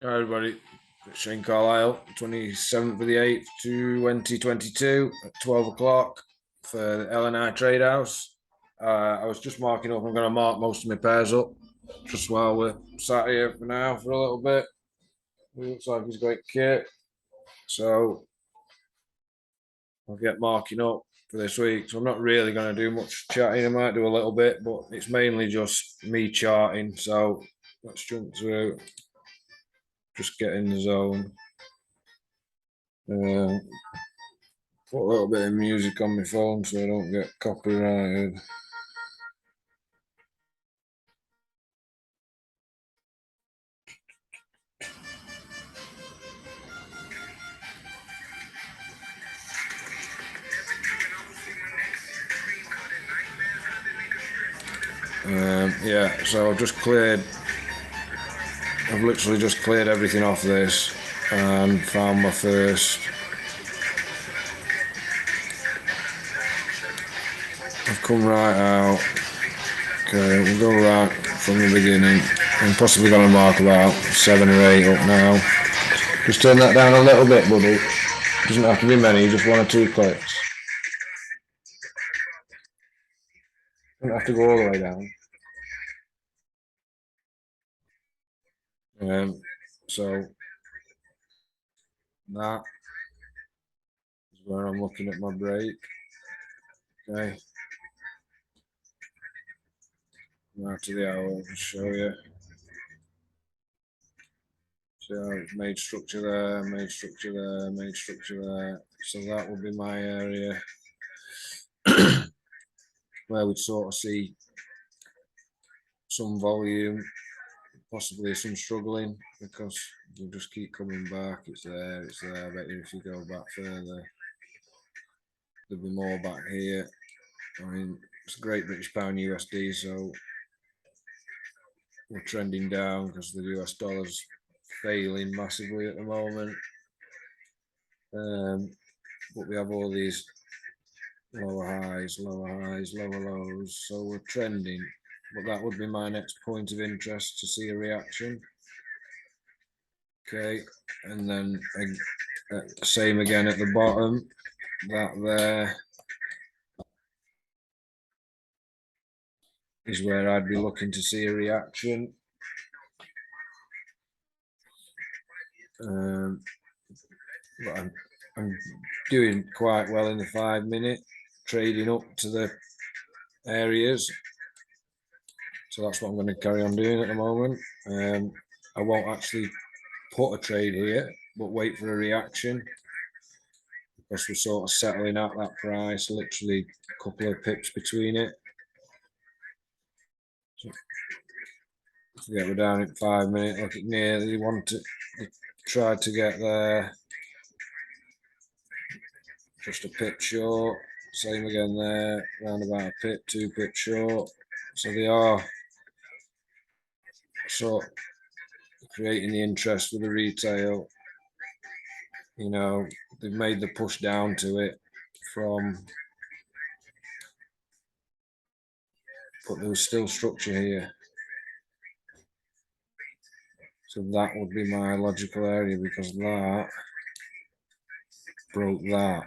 Hi everybody, Shane Carlisle, 27th of the 8th, 2022 at 12 o'clock for the L&I Tradehouse. I was just marking up, I'm going to mark most of my pairs up just while we're sat here for now for a little bit. It looks like he's great kit, so I'll get marking up for this week. So I'm not really going to do much chatting, I might do a little bit, but it's mainly just me charting, so let's jump through. Just get in the zone. Put a little bit of music on my phone so I don't get copyrighted. Yeah, so I've literally just cleared everything off this and found my first. I've come right out. Okay, we'll go right from the beginning. I'm possibly going to mark about 7 or 8 up now. Just turn that down a little bit, buddy. Doesn't have to be many, just 1 or 2 clicks. Don't have to go all the way down. So that is where I'm looking at my break. Okay. Now to the hour, I'll just show you. So it's made structure there, made structure there, made structure there. So that would be my area where we'd sort of see some volume, possibly some struggling because you just keep coming back. It's there, it's there. I bet you if you go back further, there'll be more back here. I mean, it's a Great British Pound USD, so we're trending down because the US dollar's failing massively at the moment. But we have all these lower highs, lower lows, so we're trending. But that would be my next point of interest to see a reaction. Okay, and then same again at the bottom. That there is where I'd be looking to see a reaction. But I'm doing quite well in the 5 minute, trading up to the areas. So that's what I'm going to carry on doing at the moment. I won't actually put a trade here, but wait for a reaction because we're sort of settling at that price, literally a couple of pips between it. So, yeah, we're down at 5 minutes. Look at nearly they tried to get there. Just a pip short. Same again there. Round about a pip, 2 pips short. So they are sort of creating the interest with the retail. You know, they've made the push down to it from, but there was still structure here. So that would be my logical area because that broke that.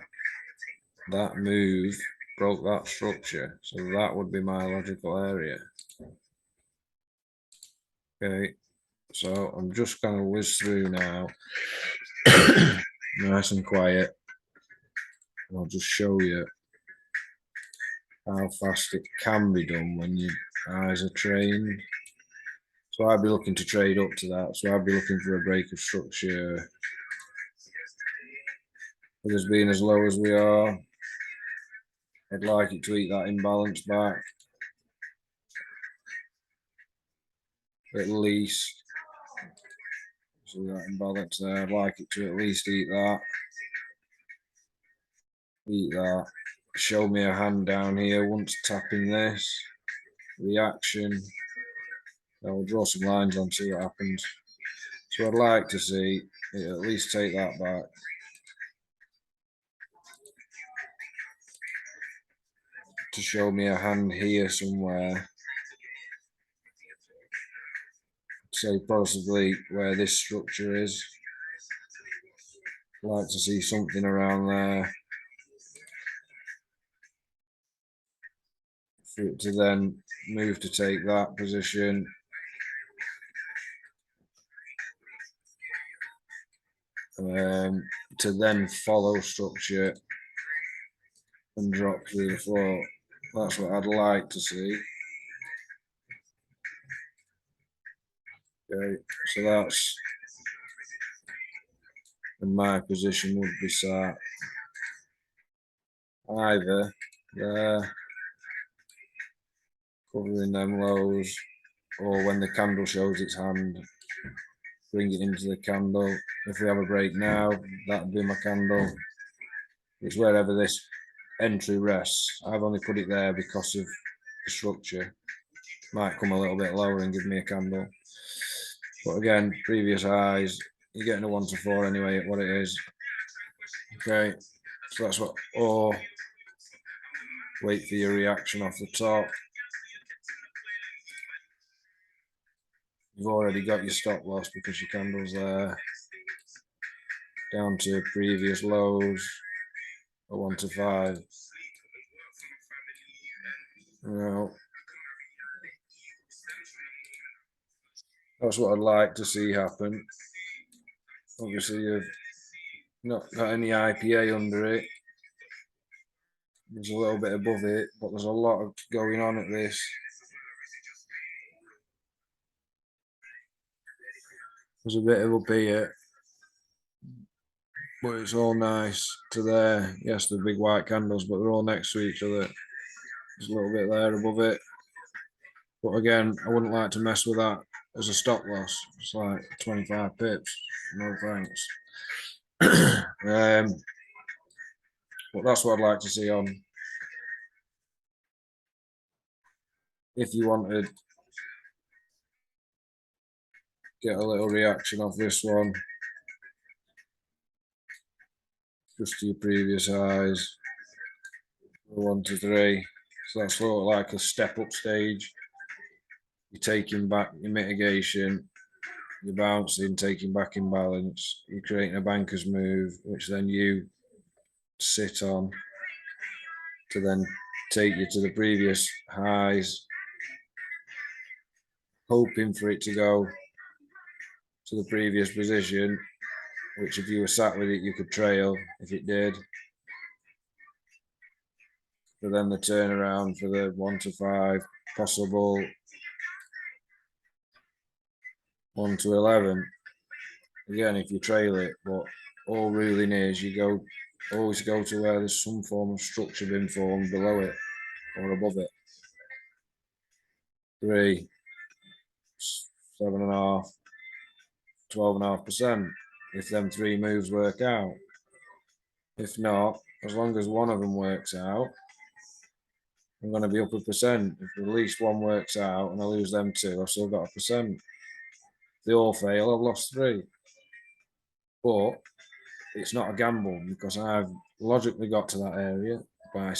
That move broke that structure. So that would be my logical area. Okay, so I'm just going to whiz through now. Nice and quiet. And I'll just show you how fast it can be done when your eyes are trained. So I'd be looking to trade up to that. So I'd be looking for a break of structure. With us being as low as we are, I'd like it to eat that imbalance back. At least. So that imbalance there, I'd like it to at least eat that. Eat that. Show me a hand down here once tapping this. Reaction. I'll draw some lines on, see what happens. So I'd like to see it at least take that back. To show me a hand here somewhere. say possibly where this structure is. I'd like to see something around there for it to then move to take that position. To then follow structure and drop through the floor. That's what I'd like to see. Okay, so that's, and my position would be sat either there, covering them lows, or when the candle shows its hand, bring it into the candle. If we have a break now, that'd be my candle. It's wherever this entry rests. I've only put it there because of the structure. Might come a little bit lower and give me a candle. But again, previous highs, you're getting a 1 to 4 anyway at what it is. Okay, so that's what, or wait for your reaction off the top. You've already got your stop loss because your candle's there. Down to previous lows, a 1 to 5. Well, that's what I'd like to see happen. Obviously, you've not got any IPA under it. There's a little bit above it, but there's a lot of going on at this. There's a bit of up here, but it's all nice to there. Yes, the big white candles, but they're all next to each other. There's a little bit there above it. But again, I wouldn't like to mess with that as a stop loss. It's like 25 pips. No thanks. But that's what I'd like to see on. If you wanted, get a little reaction off this one, just to your previous highs, 1 to 3. So that's sort of like a step up stage. You're taking back your mitigation, you're bouncing, taking back imbalance, you're creating a banker's move, which then you sit on to then take you to the previous highs, hoping for it to go to the previous position, which if you were sat with it, you could trail if it did. But then the turnaround for the 1 to 5, possible 1 to 11. Again, if you trail it, but all ruling is you always go to where there's some form of structure being formed below it or above it. 3, 7.5, 12.5%. If them 3 moves work out. If not, as long as one of them works out, I'm going to be up a percent. If at least one works out and I lose them 2, I've still got a percent. If they all fail, I've lost 3. But it's not a gamble because I've logically got to that area by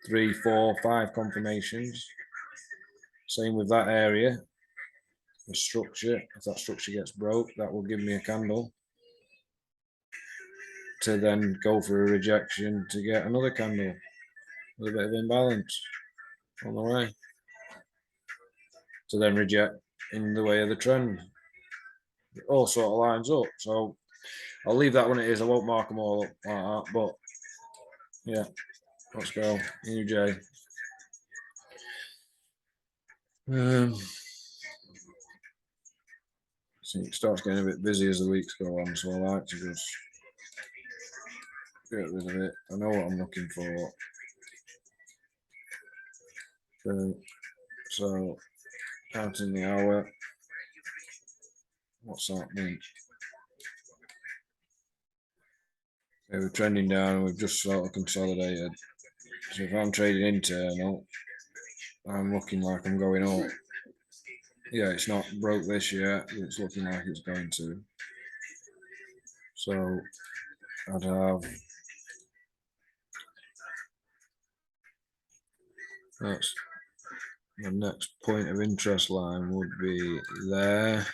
3, 4, 5 confirmations. Same with that area. The structure, if that structure gets broke, that will give me a candle to then go for a rejection to get another candle with a bit of imbalance on the way to then reject in the way of the trend. It all sort of lines up. So I'll leave that when it is. I won't mark them all up like that, but yeah, let's go. New J. See, it starts getting a bit busy as the weeks go on, so I like to just get rid of it. I know what I'm looking for. Okay, so counting the hour. What's that mean? Okay, we're trending down and we've just sort of consolidated. So if I'm trading internal, I'm looking like I'm going up. Yeah, it's not broke this yet, but it's looking like it's going to. So I'd have that's The next point of interest line would be there.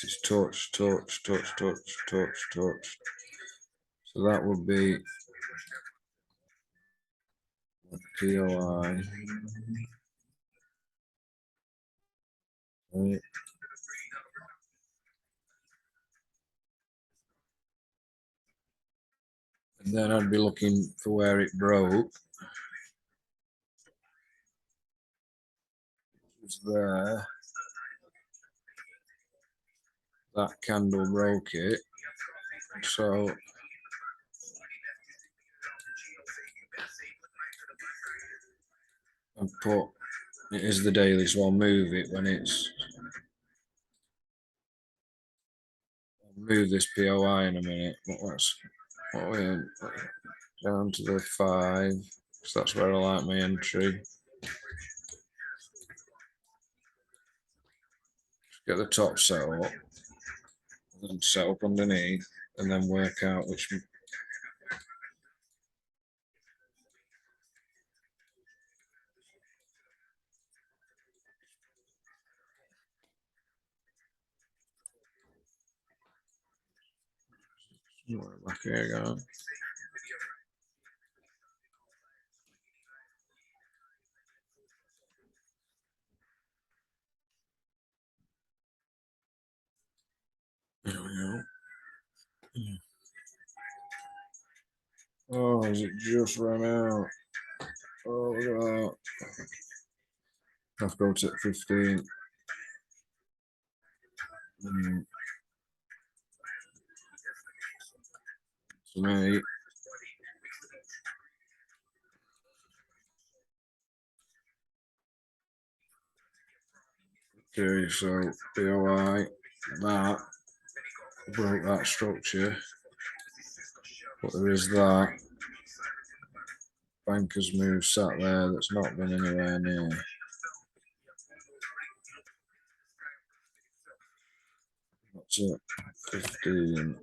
It's touch, touch, touch, touch, touch, touch. So that would be POI. Right. And then I'd be looking for where it broke. It was there. That candle broke it. So I've put it is the daily, so I'll move it when it's move this POI in a minute. What we're down to the 5, so that's where I like my entry. Get the top set up, and set up underneath, and then work out which. Back here again. There we go. Oh, is it just run out? Oh, look at that. I've got to 15. So me. Okay, so POI, that broke that structure, but there is that banker's move sat there that's not been anywhere near. That's it, 15.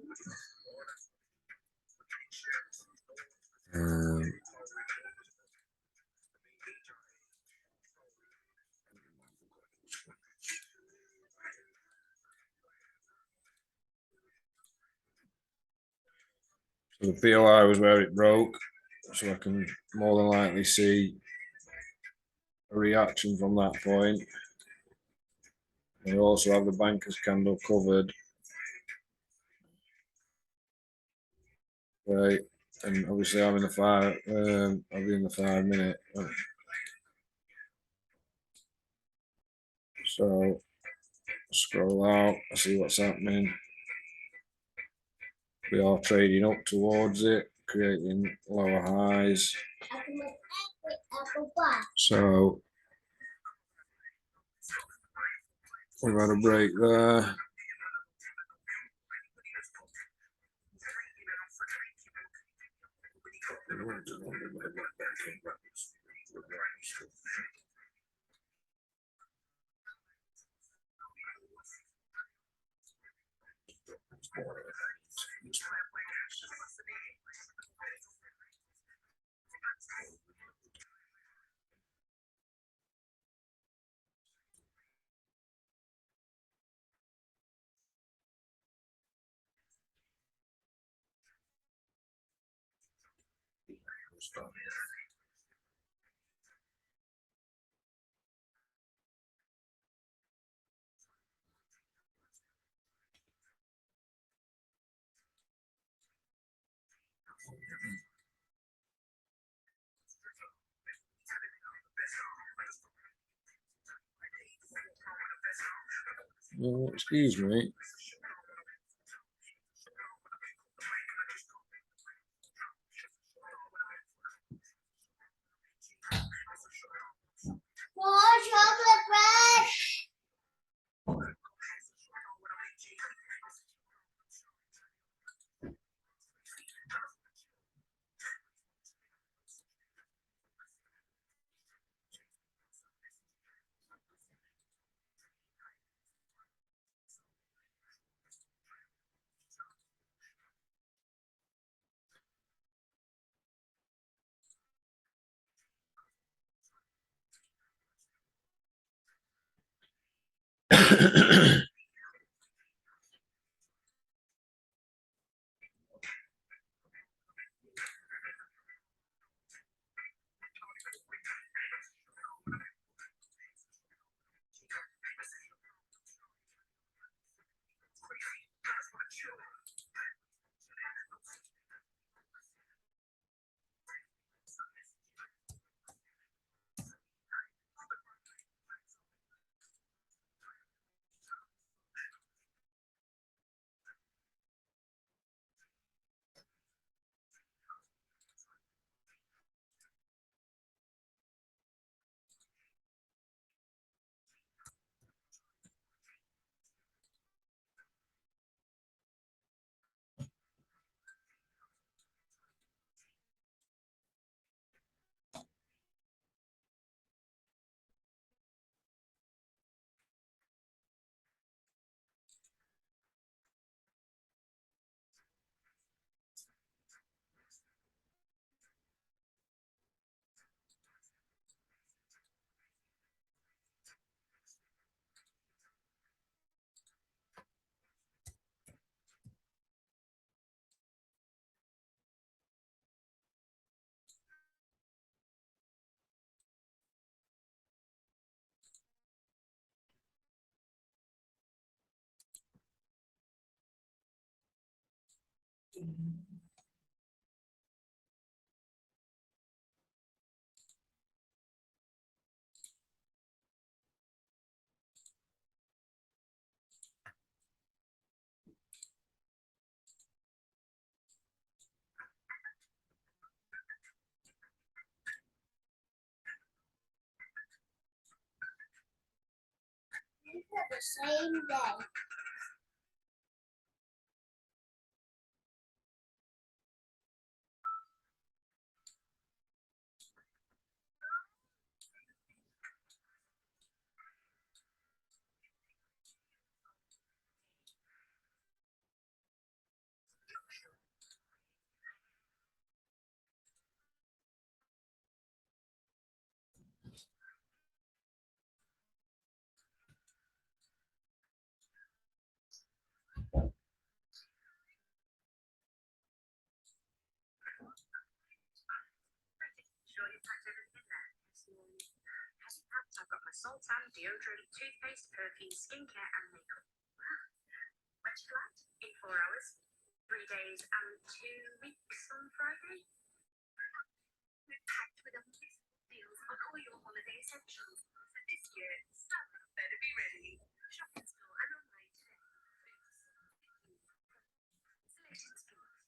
So the POI was where it broke, so I can more than likely see a reaction from that point. And you also have the banker's candle covered. Right, and obviously I'm in the 5, I'll be in the 5 minute. So scroll out, see what's happening. We are trading up towards it, creating lower highs. So we've had a break there. Oh, excuse me. More chocolate fresh. The same day. I've got my salt and deodorant, toothpaste, perfume, skincare, and makeup. When to collect? In 4 hours, 3 days, and 2 weeks on Friday. We're packed with unmissable deals on all your holiday essentials. So this year, summer better be ready. Shop in store and online today. Selected stores.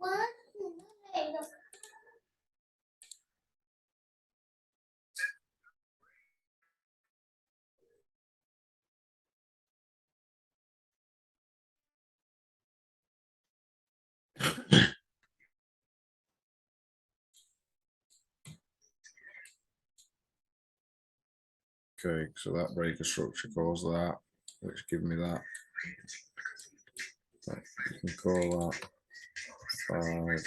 What? Okay, so that breaker structure calls that, which give me that. You can call that 5.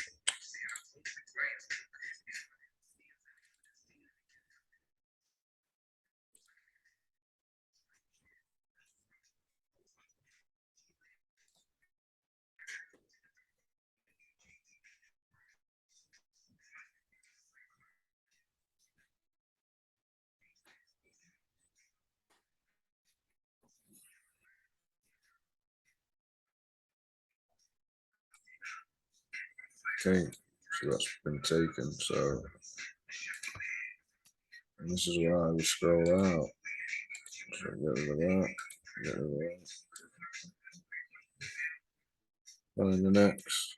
Okay, so that's been taken. So and this is where I will scroll out. So get rid of that. Get rid of that. Find the next.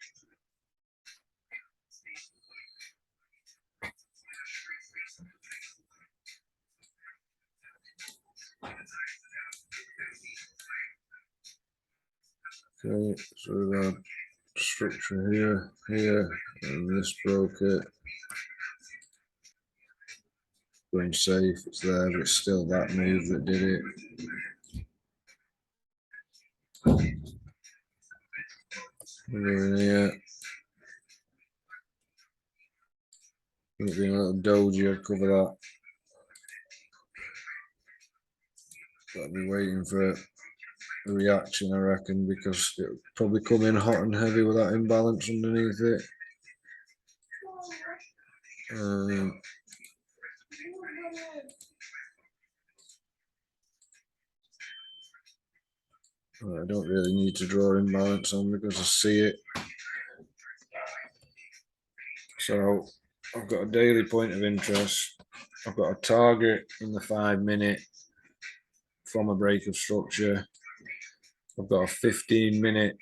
Okay, so we got structure here, and this broke it. Going safe, it's there, but it's still that move that did it. We're in here. It being a little doji, I'd cover that. I'll be waiting for a reaction, I reckon, because it'll probably come in hot and heavy with that imbalance underneath it. I don't really need to draw imbalance on because I see it. So I've got a daily point of interest. I've got a target in the 5 minute from a break of structure. I've got a 15 minute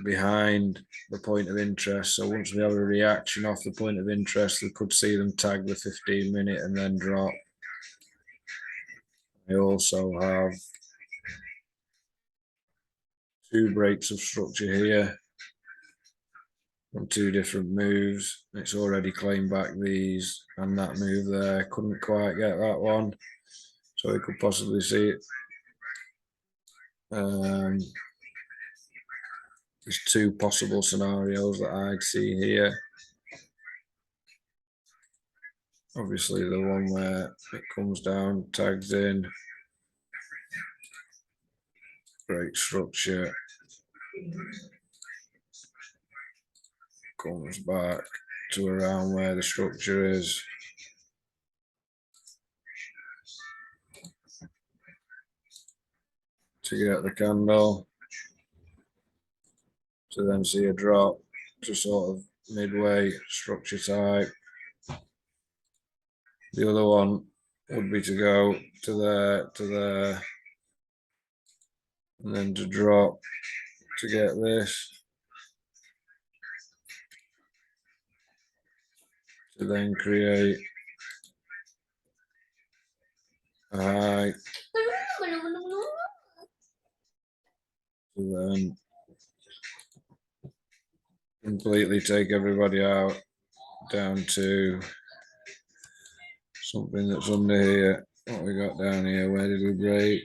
behind the point of interest. So once we have a reaction off the point of interest, we could see them tag the 15 minute and then drop. I also have 2 breaks of structure here on 2 different moves. It's already claimed back these and that move there. Couldn't quite get that one, so we could possibly see it. There's 2 possible scenarios that I'd see here. Obviously the one where it comes down, tags in, break structure, comes back to around where the structure is. To get the candle. to then see a drop to sort of midway structure type. The other one would be to go to there, and then to drop to get this, to then create a high, to then completely take everybody out down to something that's under here. What we got down here? Where did we break?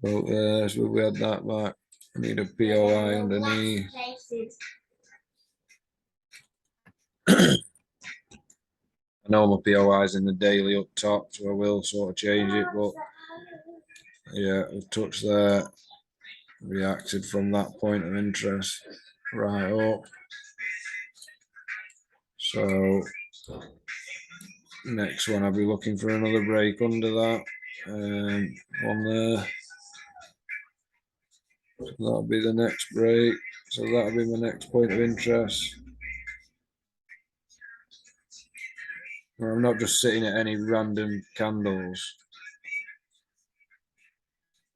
About there. So we had that back. I need a POI underneath. I know my POI is in the daily up top, so I will sort of change it. But yeah, we've touched there. Reacted from that point of interest right up. So next one, I'll be looking for another break under that. On there. That'll be the next break. So that'll be my next point of interest. I'm not just sitting at any random candles.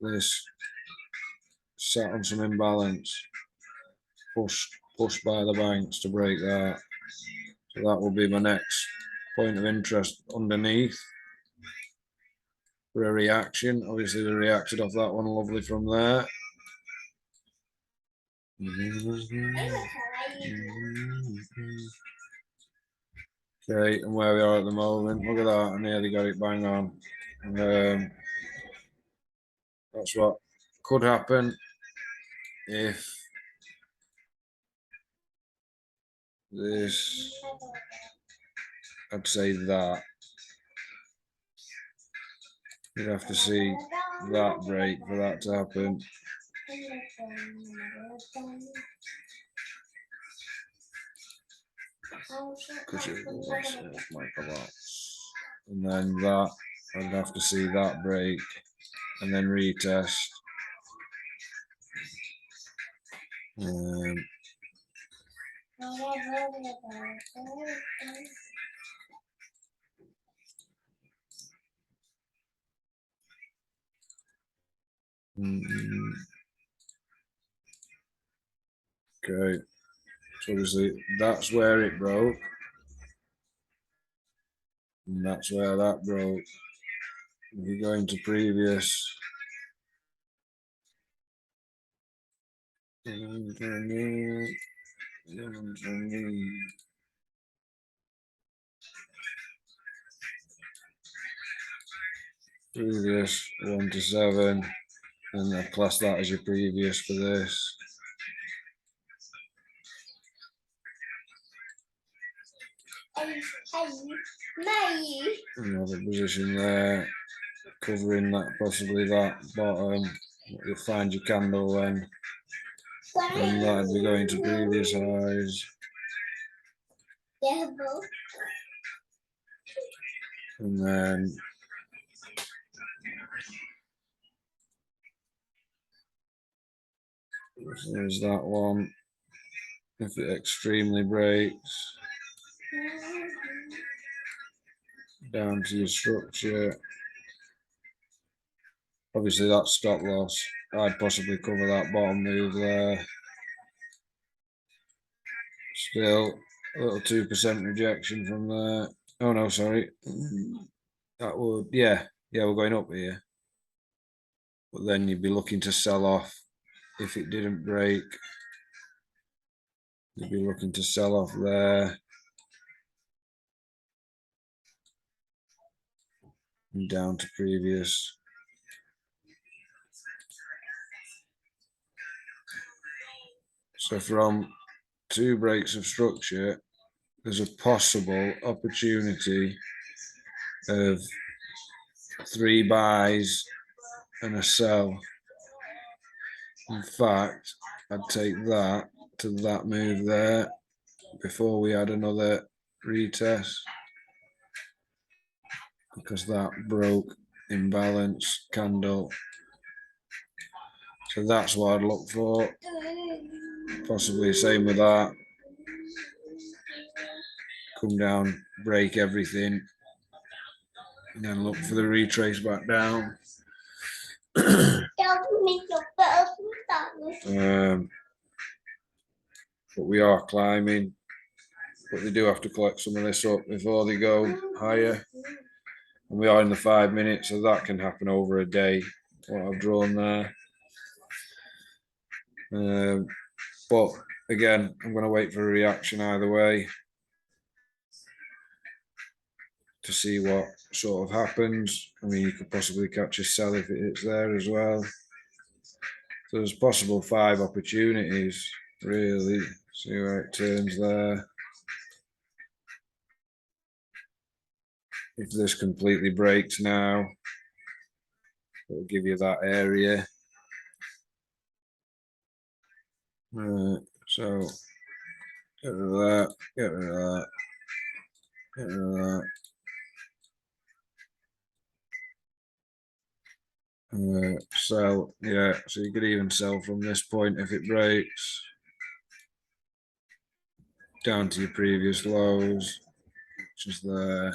This sat on some imbalance, pushed by the banks to break that. So that will be my next point of interest underneath for a reaction. Obviously, we reacted off that one lovely from there. Okay, and where we are at the moment, look at that, I nearly got it bang on. That's what could happen if this, I'd say that. You'd have to see that break for that to happen. Because it might collapse. And then that, I'd have to see that break and then retest. Okay, so obviously that's where it broke, and that's where that broke. If you go into previous, previous 1 to 7, and I class that as your previous for this. Another position there, covering that, possibly that bottom. You'll find your candle then, and that'd be going to previous highs. And then there's that one. If it extremely breaks, down to your structure. Obviously that's stop loss. I'd possibly cover that bottom move there. Still a little 2% rejection from there. Oh no, sorry. That would, yeah, we're going up here. But then you'd be looking to sell off if it didn't break. You'd be looking to sell off there. And down to previous. So from 2 breaks of structure, there's a possible opportunity of 3 buys and a sell. In fact, I'd take that to that move there before we had another retest, because that broke imbalance candle. So that's what I'd look for. Possibly same with that. Come down, break everything, and then look for the retrace back down. But we are climbing, but they do have to collect some of this up before they go higher. And we are in the 5 minutes, so that can happen over a day, what I've drawn there. But again, I'm going to wait for a reaction either way to see what sort of happens. I mean, you could possibly catch a sell if it's there as well. So there's possible 5 opportunities, really. See where it turns there. If this completely breaks now, it'll give you that area. So get rid of that, get rid of that, get rid of that. Sell, yeah, so you could even sell from this point if it breaks down to your previous lows, which is there,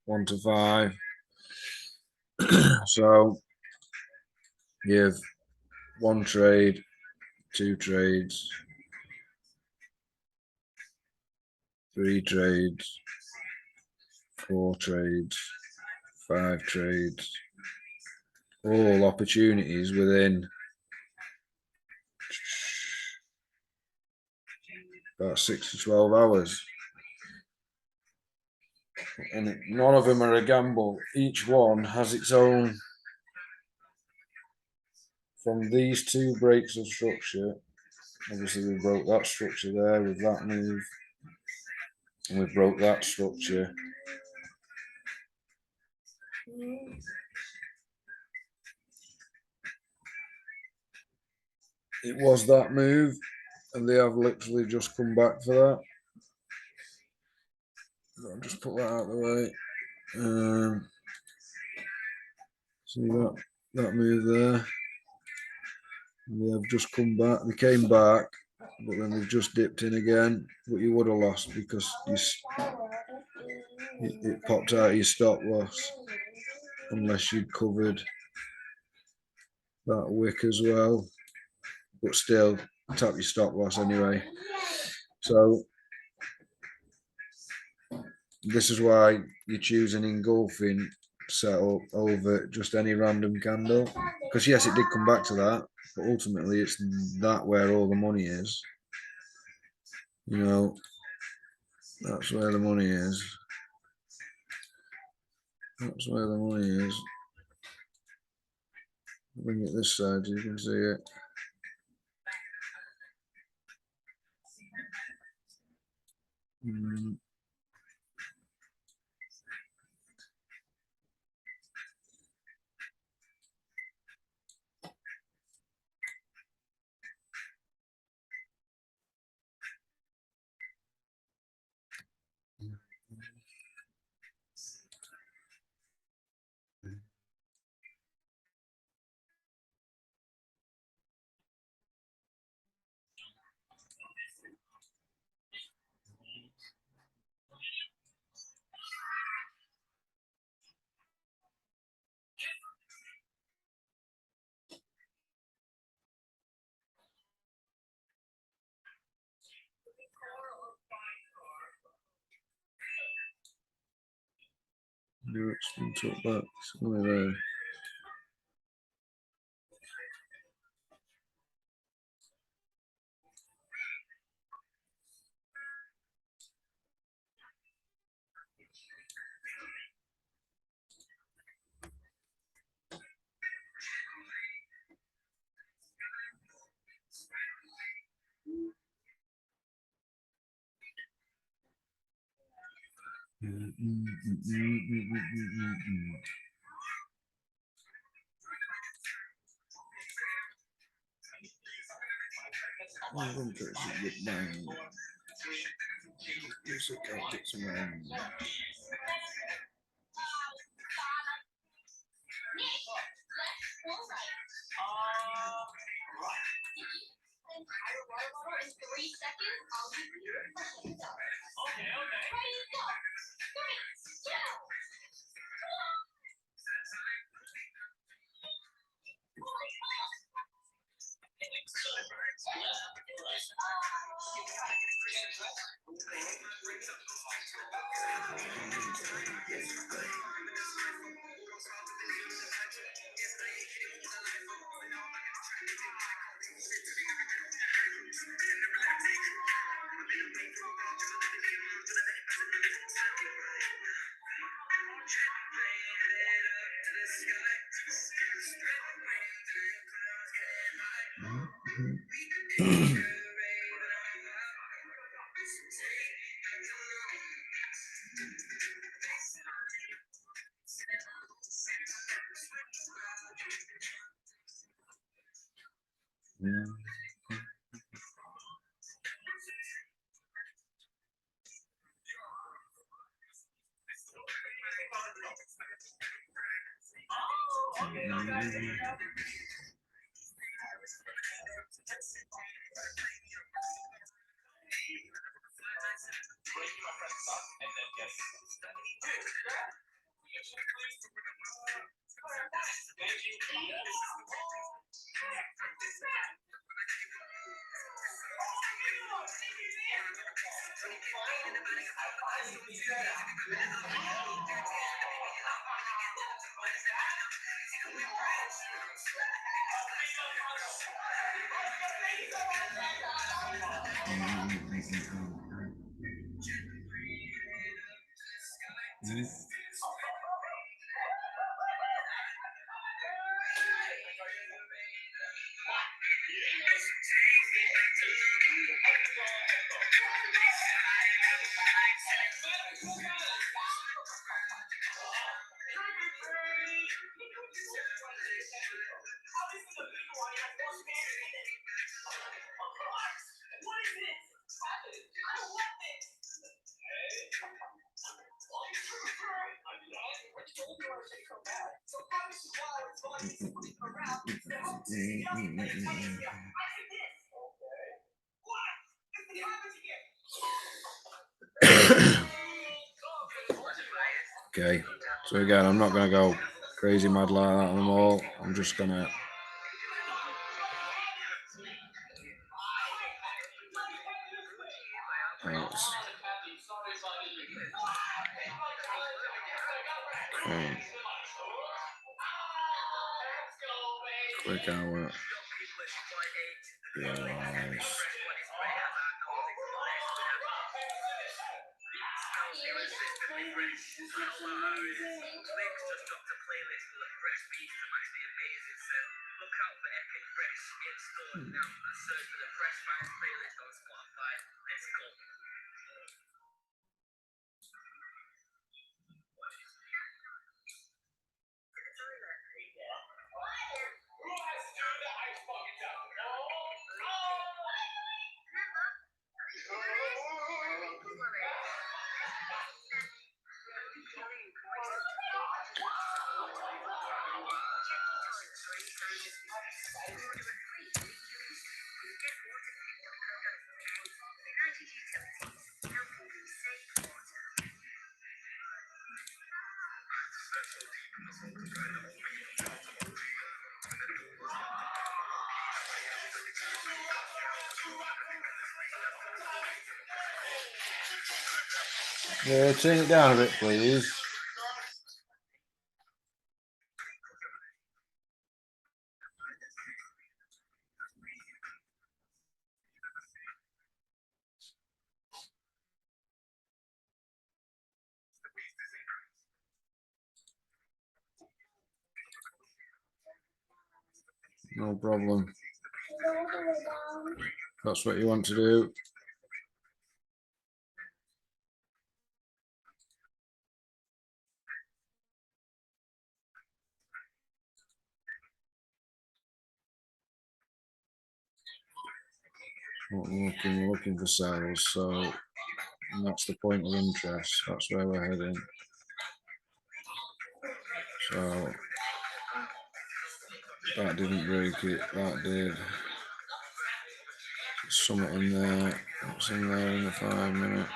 1 to 5. So you have 1 trade, 2 trades, 3 trades, 4 trades, 5 trades, all opportunities within about 6 to 12 hours. And none of them are a gamble. Each one has its own. From these 2 breaks of structure, obviously we broke that structure there with that move, and we broke that structure. It was that move, and they have literally just come back for that. I'll just put that out of the way. See that move there? They have just come back. They came back, but then they've just dipped in again. But you would have lost because it popped out of your stop loss, unless you'd covered that wick as well. But still, tap your stop loss anyway. So this is why you choose an engulfing setup over just any random candle. Because yes, it did come back to that, but ultimately it's that where all the money is. You know, that's where the money is. That's where the money is. Bring it this side so you can see it. No, it's been took back somewhere there. Okay, so again, I'm not going to go crazy mad like that on them all. I'm just going to click our realize. Yeah, turn it down a bit, please. No problem. That's what you want to do. We're looking for sales, so that's the point of interest. That's where we're heading. So that didn't break it. That did. something in there. What's in there in the 5 minute?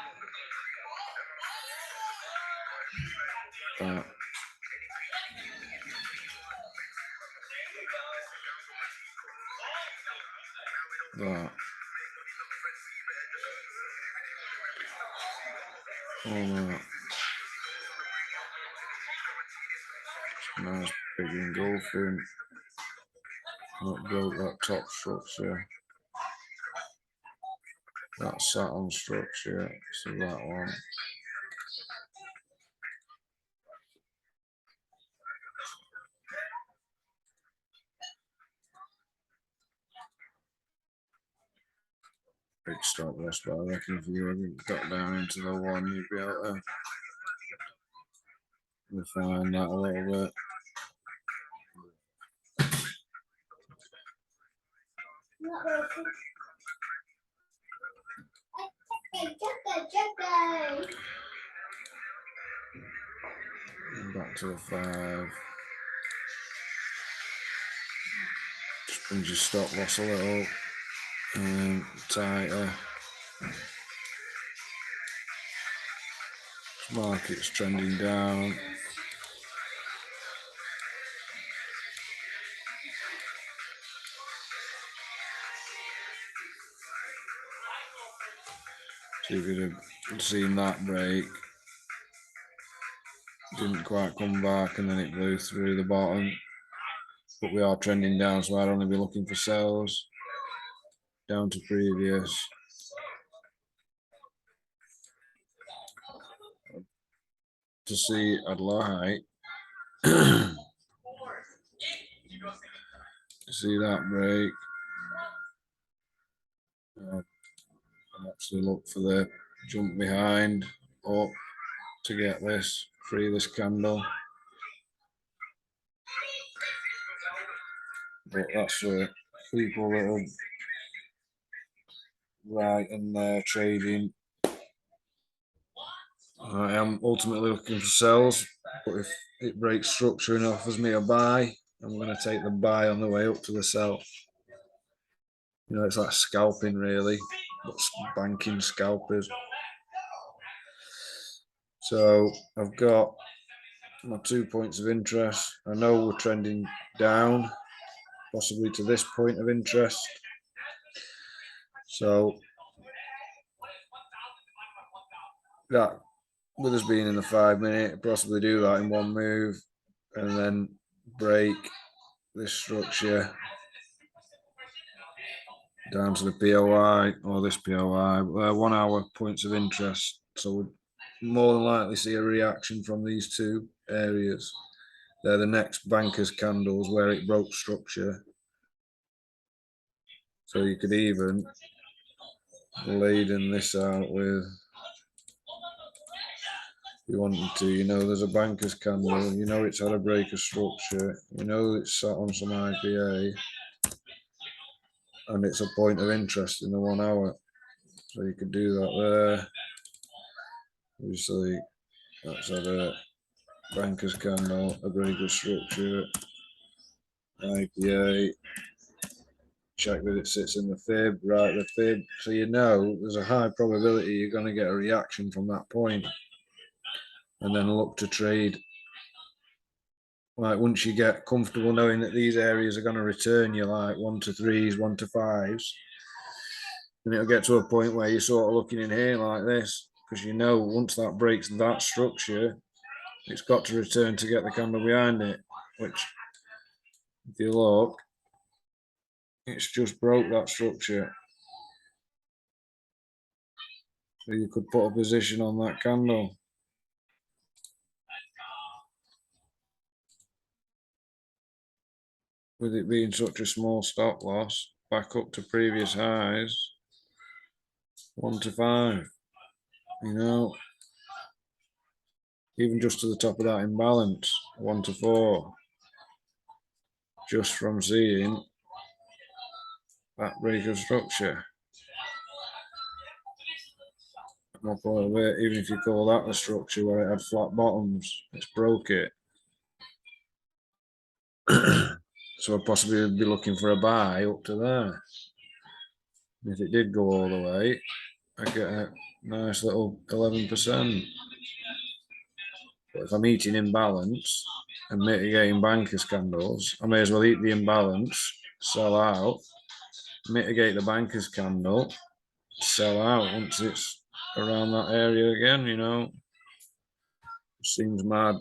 That. That. All that. Nice big engulfing. That broke that top structure. That sat on structure. So that one. Big stop loss, but I reckon if you got down into the one, you'd be able to refine that a little bit. And back to the 5. Just brings your stop loss a little tighter. Market's trending down. So you could have seen that break. Didn't quite come back, and then it blew through the bottom. But we are trending down, so I'd only be looking for sells down to previous. To see, I'd like to see that break. And actually look for the jump behind up to get this, free this candle. But that's for people that are right and they're trading. I am ultimately looking for sells, but if it breaks structure and offers me a buy, I'm going to take the buy on the way up to the sell. You know, it's like scalping really, but banking scalpers. So I've got my 2 points of interest. I know we're trending down, possibly to this point of interest. So that, with us being in the 5 minute, possibly do that in one move and then break this structure down to the POI or this POI. 1 hour points of interest. So we'd more than likely see a reaction from these two areas. They're the next bankers candles where it broke structure. So you could even laden this out with, if you wanted to, you know, there's a banker's candle, you know it's had a break of structure, you know it's sat on some IPA, and it's a point of interest in the 1 hour. So you could do that there. Obviously, that's had a banker's candle, a break of structure, IPA. Check that it sits in the fib, right? The fib, so you know there's a high probability you're going to get a reaction from that point, and then look to trade. Like once you get comfortable knowing that these areas are going to return you like 1 to 3s, 1 to 5s, and it'll get to a point where you're sort of looking in here like this, because you know once that breaks that structure, it's got to return to get the candle behind it, which if you look, it's just broke that structure. So you could put a position on that candle. With it being such a small stop loss, back up to previous highs, 1 to 5, you know, even just to the top of that imbalance, 1 to 4, just from seeing that break of structure. My point of it, even if you call that the structure where it had flat bottoms, it's broke it. So I'd possibly be looking for a buy up to there. If it did go all the way, I get a nice little 11%. But if I'm eating imbalance and mitigating bankers candles, I may as well eat the imbalance, sell out, mitigate the bankers candle, sell out once it's around that area again, you know. Seems mad.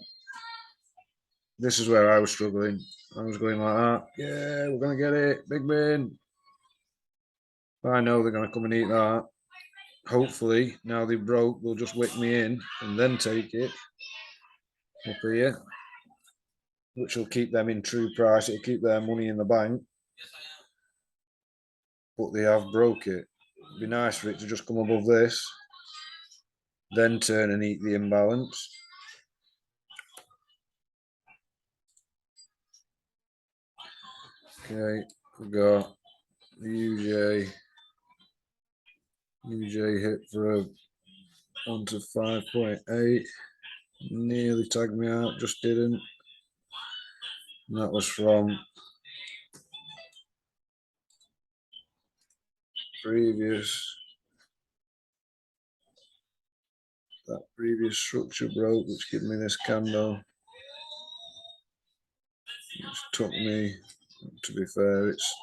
This is where I was struggling. I was going like that. Yeah, we're going to get it. Big win. I know they're going to come and eat that. Hopefully, now they broke, they'll just wick me in and then take it up here, which will keep them in true price. It'll keep their money in the bank. But they have broke it. It'd be nice for it to just come above this, then turn and eat the imbalance. Okay, we got the UJ. UJ hit for a 1 to 5.8. Nearly tagged me out, just didn't. And that was from that previous structure broke, which gave me this candle. Which took me, to be fair, it's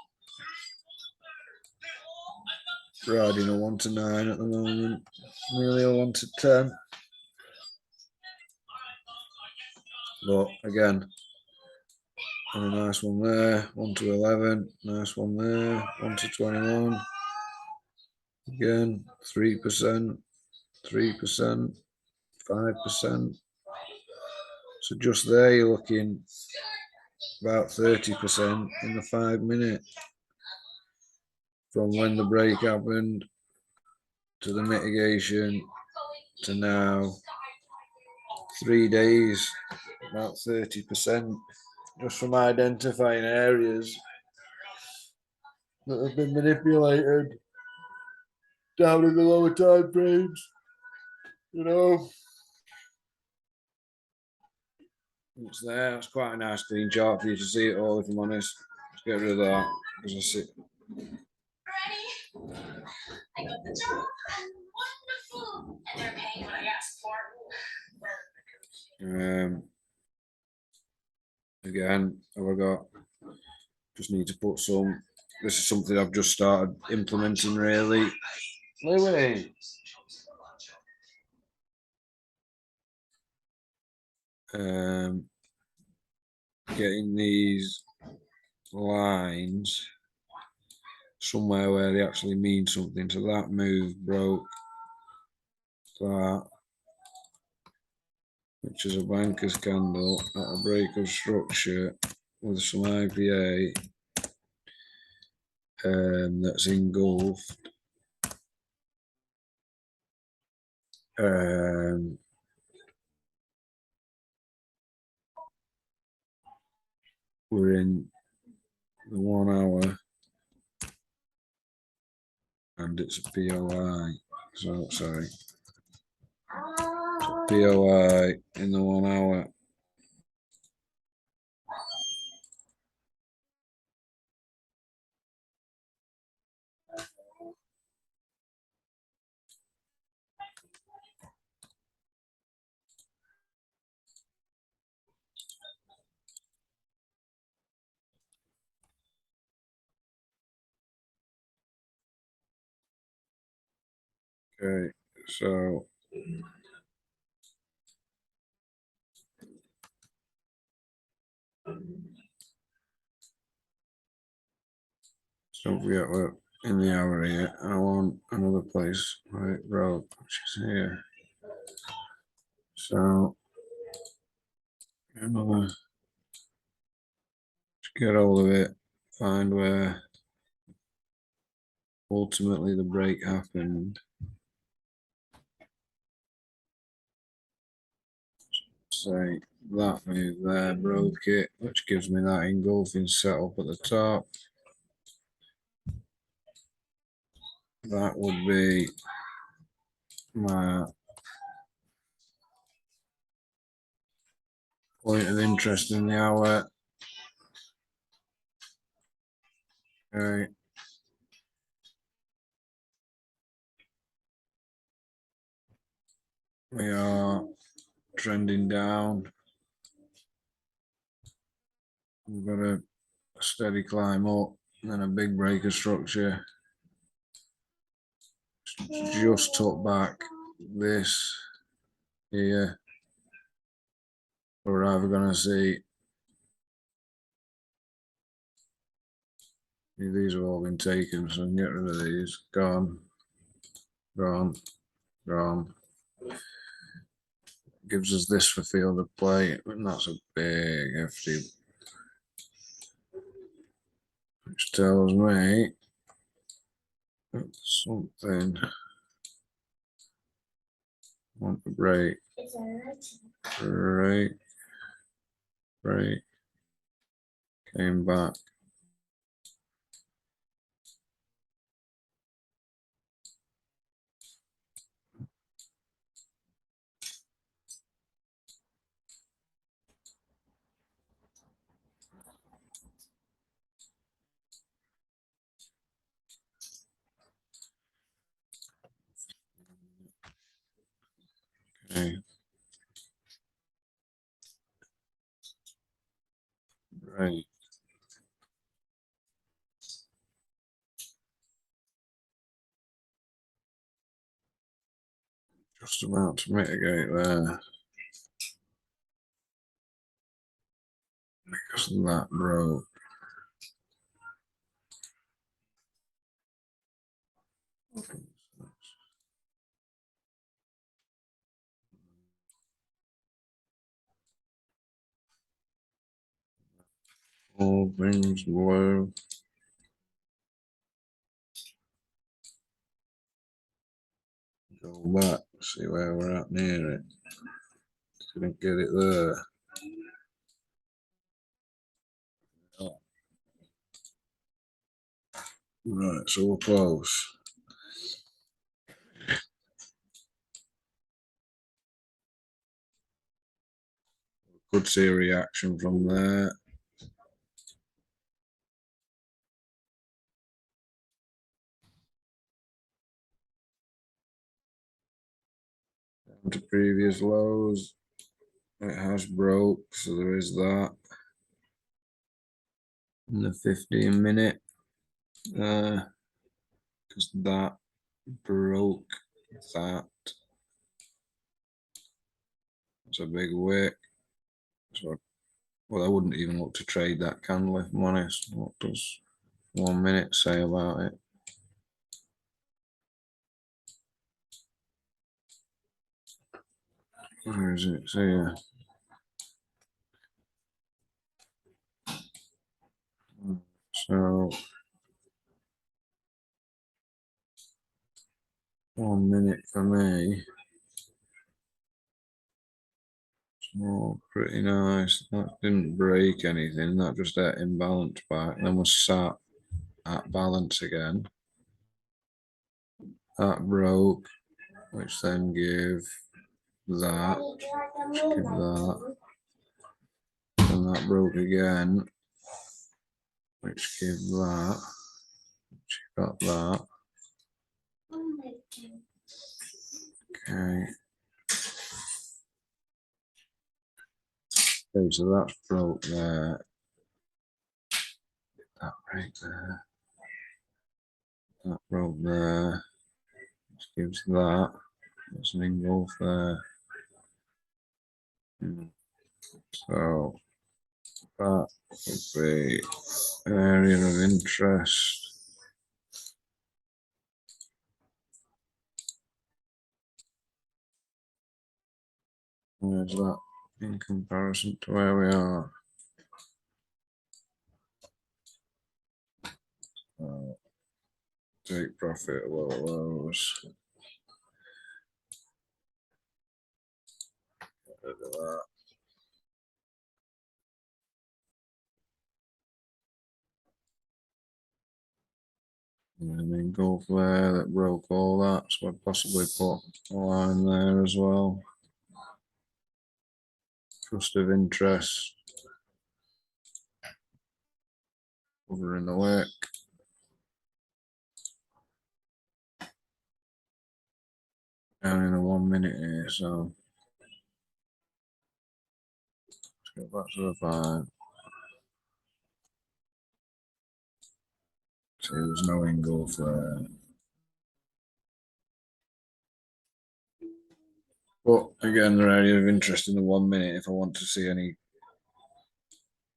riding a 1 to 9 at the moment, nearly a 1 to 10. But again, and a nice one there, 1 to 11, nice one there, 1 to 21. Again, 3%, 3%, 5%. So just there, you're looking about 30% in the 5 minute from when the break happened to the mitigation to now. 3 days, about 30%, just from identifying areas that have been manipulated down in the lower time frames. You know, it's there. It's quite a nice clean chart for you to see it all, if I'm honest. Let's get rid of that because I see. Ready? I got the job. Wonderful. And they're paying what I asked for. Again, have I got? Just need to put some. This is something I've just started implementing really. Louis. Getting these lines somewhere where they actually mean something. So that move broke that, which is a banker's candle at a break of structure with some IPA that's engulfed. We're in the 1 hour and it's a POI. So sorry. POI in the 1 hour. Okay, so don't forget we're in the hour here. I want another place where it broke, which is here. So another, get hold of it, find where ultimately the break happened. Say that move there broke it, which gives me that engulfing setup at the top. That would be my point of interest in the hour. Okay. We are trending down. We've got a steady climb up, and then a big breaker structure. Just took back this here. We're either going to see these have all been taken, so I can get rid of these. Gone, gone, gone. Gives us this for field of play, and that's a big hefty, which tells me that's something. Want to break, break, break, came back. Okay. Right. Just about to mitigate there. Because that broke. All things low. Go back, see where we're at near it. Couldn't get it there. Right, so we're close. Could see a reaction from there. Down to previous lows. It has broke, so there is that. In the 15-minute. Because that broke that. It's a big wick. So, well, I wouldn't even look to trade that candle if I'm honest. What does 1 minute say about it? Where is it? It's here. So 1 minute for me. Oh, pretty nice. That didn't break anything. That just ate imbalance back. Then was sat at balance again. That broke, which then gave that, which gave that. And that broke again, which gave that, which got that. Okay. Okay, so that's broke there. That right there. That broke there. Which gives that. There's an engulf there. So that would be area of interest. Where's that in comparison to where we are? Take profit at low lows. Look at that. And then go there that broke all that, so I'd possibly put a line there as well. Trust of interest. Over in the wick. down in a 1 minute here, so let's go back to the 5. See, there's no engulf there. But again, the area of interest in the 1 minute if I want to see any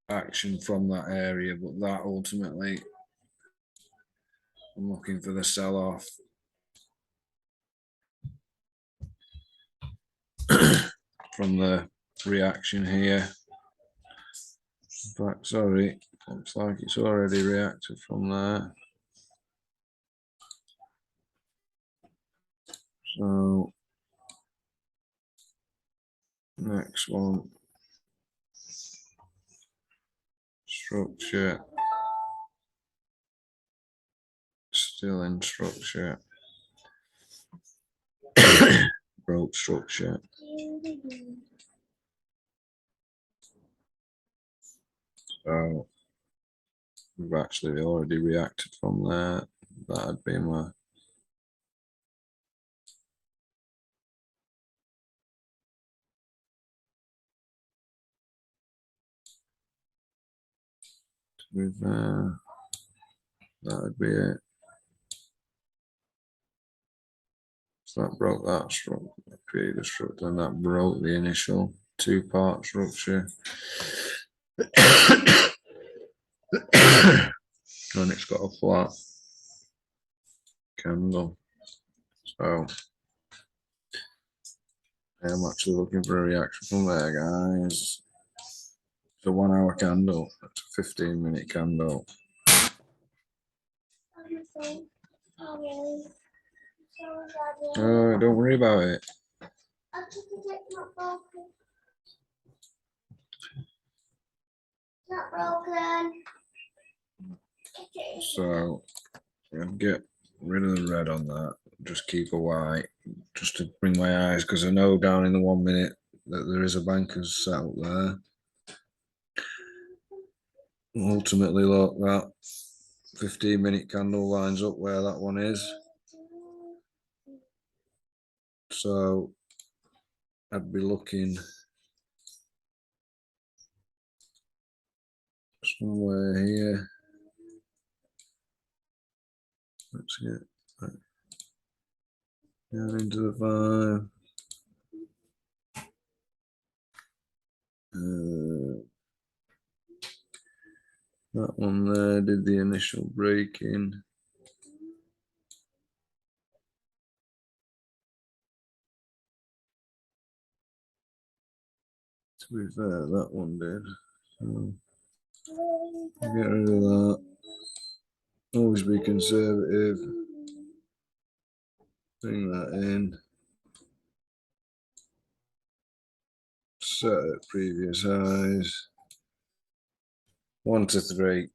action from that area, but that ultimately I'm looking for the sell-off. From the reaction here. In fact, sorry, looks like it's already reacted from there. So next one, structure, still in structure, broke structure. So we've actually already reacted from there. That'd be my with that'd be it. So that broke that structure, created a structure, and that broke the initial 2-part structure. And it's got a flat candle. So I'm actually looking for a reaction from there, guys. It's a 1 hour candle, it's a 15-minute candle. Oh, don't worry about it. Not broken. So get rid of the red on that. Just keep a white, just to bring my eyes, because I know down in the 1 minute that there is a banker's set up there. Ultimately, look, that 15-minute candle lines up where that one is. So I'd be looking somewhere here. Let's get down into the 5. That one there did the initial break-in. To be fair, that one did. So get rid of that. Always be conservative. Bring that in. Set at previous highs. 1 to 3.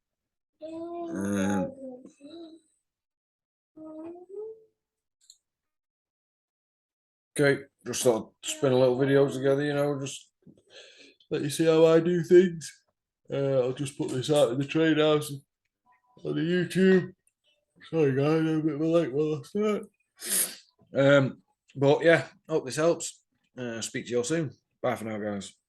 Okay, just thought I'd spin a little video together, you know, just let you see how I do things. I'll just put this out in the trade house on the YouTube. Sorry guys, I'm a bit of a late one last night. But yeah, hope this helps. Speak to you all soon. Bye for now, guys.